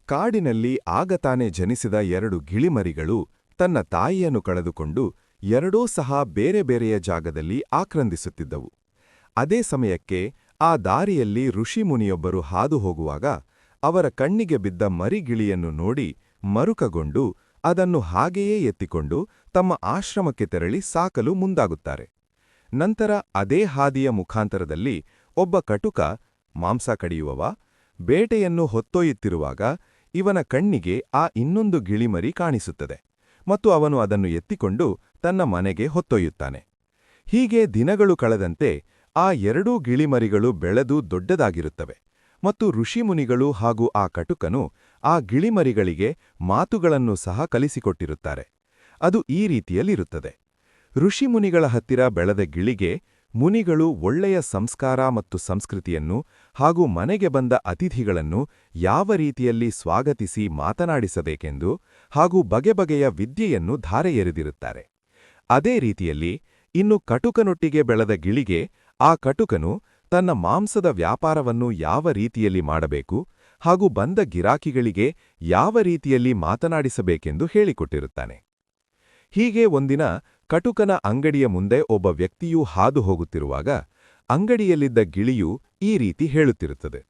ಕಾಡಿನಲ್ಲಿ ಆಗತಾನೆ ಜನಿಸಿದ 2 ಗಿಳಿಮರಿಗಳು ತನ್ನ ತಾಯಿಯನ್ನು ಕಳೆದುಕೊಂಡು ಎರಡೂ ಸಹ ಬೇರೆ ಬೇರೆಯ ಜಾಗದಲ್ಲಿ ಆಕ್ರಂದಿಸುತ್ತಿದ್ದವು. ಅದೇ ಸಮಯಕ್ಕೆ ಆ ದಾರಿಯಲ್ಲಿ ಋಷಿಮುನಿಯೊಬ್ಬರು ಹಾದು ಹೋಗುವಾಗ ಅವರ ಕಣ್ಣಿಗೆ ಬಿದ್ದ ಮರಿಗಿಳಿಯನ್ನು ನೋಡಿ ಮರುಕಗೊಂಡು ಅದನ್ನು ಹಾಗೆಯೇ ಎತ್ತಿಕೊಂಡು ತಮ್ಮ ಆಶ್ರಮಕ್ಕೆ ತೆರಳಿ ಸಾಕಲು ಮುಂದಾಗುತ್ತಾರೆ. ನಂತರ ಅದೇ ಹಾದಿಯ ಮುಖಾಂತರದಲ್ಲಿ ಒಬ್ಬ ಕಟುಕ, ಮಾಂಸ ಕಡಿಯುವವ, ಬೇಟೆಯನ್ನು ಹೊತ್ತೊಯ್ಯುತ್ತಿರುವಾಗ ಇವನ ಕಣ್ಣಿಗೆ ಆ ಇನ್ನೊಂದು ಗಿಳಿಮರಿ ಕಾಣಿಸುತ್ತದೆ ಮತ್ತು ಅವನು ಅದನ್ನು ಎತ್ತಿಕೊಂಡು ತನ್ನ ಮನೆಗೆ ಹೊತ್ತೊಯ್ಯುತ್ತಾನೆ. ಹೀಗೆ ದಿನಗಳು ಕಳೆದಂತೆ ಆ 2 ಗಿಳಿಮರಿಗಳು ಬೆಳೆದು ದೊಡ್ಡದಾಗಿರುತ್ತವೆ ಮತ್ತು ಋಷಿಮುನಿಗಳು ಹಾಗೂ ಆ ಕಟುಕನು ಆ ಗಿಳಿಮರಿಗಳಿಗೆ ಮಾತುಗಳನ್ನು ಸಹ ಕಲಿಸಿಕೊಟ್ಟಿರುತ್ತಾರೆ. ಅದು ಈ ರೀತಿಯಲ್ಲಿರುತ್ತದೆ. ಋಷಿಮುನಿಗಳ ಹತ್ತಿರ ಬೆಳೆದ ಗಿಳಿಗೆ ಮುನಿಗಳು ಒಳ್ಳೆಯ ಸಂಸ್ಕಾರ ಮತ್ತು ಸಂಸ್ಕೃತಿಯನ್ನು ಹಾಗೂ ಮನೆಗೆ ಬಂದ ಅತಿಥಿಗಳನ್ನು ಯಾವ ರೀತಿಯಲ್ಲಿ ಸ್ವಾಗತಿಸಿ ಮಾತನಾಡಿಸಬೇಕೆಂದು ಹಾಗೂ ಬಗೆ ಬಗೆಯ ವಿದ್ಯೆಯನ್ನು ಧಾರೆ ಎರೆದಿರುತ್ತಾರೆ. ಅದೇ ರೀತಿಯಲ್ಲಿ ಇನ್ನು ಕಟುಕನೊಟ್ಟಿಗೆ ಬೆಳೆದ ಗಿಳಿಗೆ ಆ ಕಟುಕನು ತನ್ನ ಮಾಂಸದ ವ್ಯಾಪಾರವನ್ನು ಯಾವ ರೀತಿಯಲ್ಲಿ ಮಾಡಬೇಕು ಹಾಗೂ ಬಂದ ಗಿರಾಕಿಗಳಿಗೆ ಯಾವ ರೀತಿಯಲ್ಲಿ ಮಾತನಾಡಿಸಬೇಕೆಂದು ಹೇಳಿಕೊಟ್ಟಿರುತ್ತಾನೆ. ಹೀಗೆ ಒಂದಿನ ಕಟುಕನ ಅಂಗಡಿಯ ಮುಂದೆ ಒಬ್ಬ ವ್ಯಕ್ತಿಯೂ ಹಾದು ಹೋಗುತ್ತಿರುವಾಗ ಅಂಗಡಿಯಲ್ಲಿದ್ದ ಗಿಳಿಯು ಈ ರೀತಿ ಹೇಳುತ್ತಿರುತ್ತದೆ: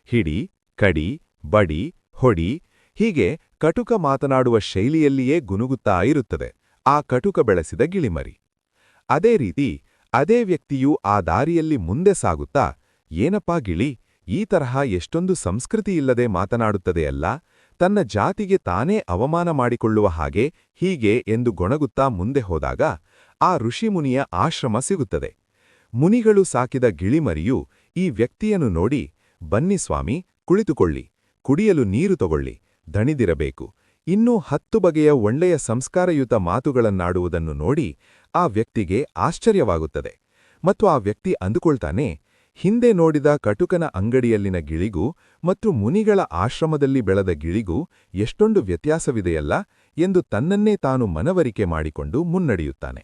ಹಿಡಿ, ಕಡಿ, ಬಡಿ, ಹೊಡಿ. ಹೀಗೆ ಕಟುಕ ಮಾತನಾಡುವ ಶೈಲಿಯಲ್ಲಿಯೇ ಗುನುಗುತ್ತಾ ಇರುತ್ತದೆ ಆ ಕಟುಕ ಬೆಳೆಸಿದ ಗಿಳಿಮರಿ. ಅದೇ ರೀತಿ ಅದೇ ವ್ಯಕ್ತಿಯು ಆ ದಾರಿಯಲ್ಲಿ ಮುಂದೆ ಸಾಗುತ್ತಾ, ಏನಪ್ಪಾ ಗಿಳಿ, ಈ ತರಹ ಎಷ್ಟೊಂದು ಸಂಸ್ಕೃತಿಯಿಲ್ಲದೆ ಮಾತನಾಡುತ್ತದೆಯಲ್ಲ, ತನ್ನ ಜಾತಿಗೆ ತಾನೇ ಅವಮಾನ ಮಾಡಿಕೊಳ್ಳುವ ಹಾಗೆ ಹೀಗೆ ಎಂದು ಗೊಣಗುತ್ತಾ ಮುಂದೆ ಹೋದಾಗ ಆ ಋಷಿಮುನಿಯ ಆಶ್ರಮ ಸಿಗುತ್ತದೆ. ಮುನಿಗಳು ಸಾಕಿದ ಗಿಳಿಮರಿಯು ಈ ವ್ಯಕ್ತಿಯನ್ನು ನೋಡಿ, ಬನ್ನಿ ಸ್ವಾಮಿ, ಕುಳಿತುಕೊಳ್ಳಿ, ಕುಡಿಯಲು ನೀರು ತಗೊಳ್ಳಿ, ದಣಿದಿರಬೇಕು, ಇನ್ನೂ 10 ಬಗೆಯ ಒಳ್ಳೆಯ ಸಂಸ್ಕಾರಯುತ ಮಾತುಗಳನ್ನಾಡುವುದನ್ನು ನೋಡಿ ಆ ವ್ಯಕ್ತಿಗೆ ಆಶ್ಚರ್ಯವಾಗುತ್ತದೆ ಮತ್ತು ಆ ವ್ಯಕ್ತಿ ಅಂದುಕೊಳ್ತಾನೆ, ಹಿಂದೆ ನೋಡಿದ ಕಟುಕನ ಅಂಗಡಿಯಲ್ಲಿನ ಗಿಳಿಗೂ ಮತ್ತು ಮುನಿಗಳ ಆಶ್ರಮದಲ್ಲಿ ಬೆಳೆದ ಗಿಳಿಗೂ ಎಷ್ಟೊಂದು ವ್ಯತ್ಯಾಸವಿದೆಯಲ್ಲ ಎಂದು ತನ್ನನ್ನೇ ತಾನು ಮನವರಿಕೆ ಮಾಡಿಕೊಂಡು ಮುನ್ನಡೆಯುತ್ತಾನೆ.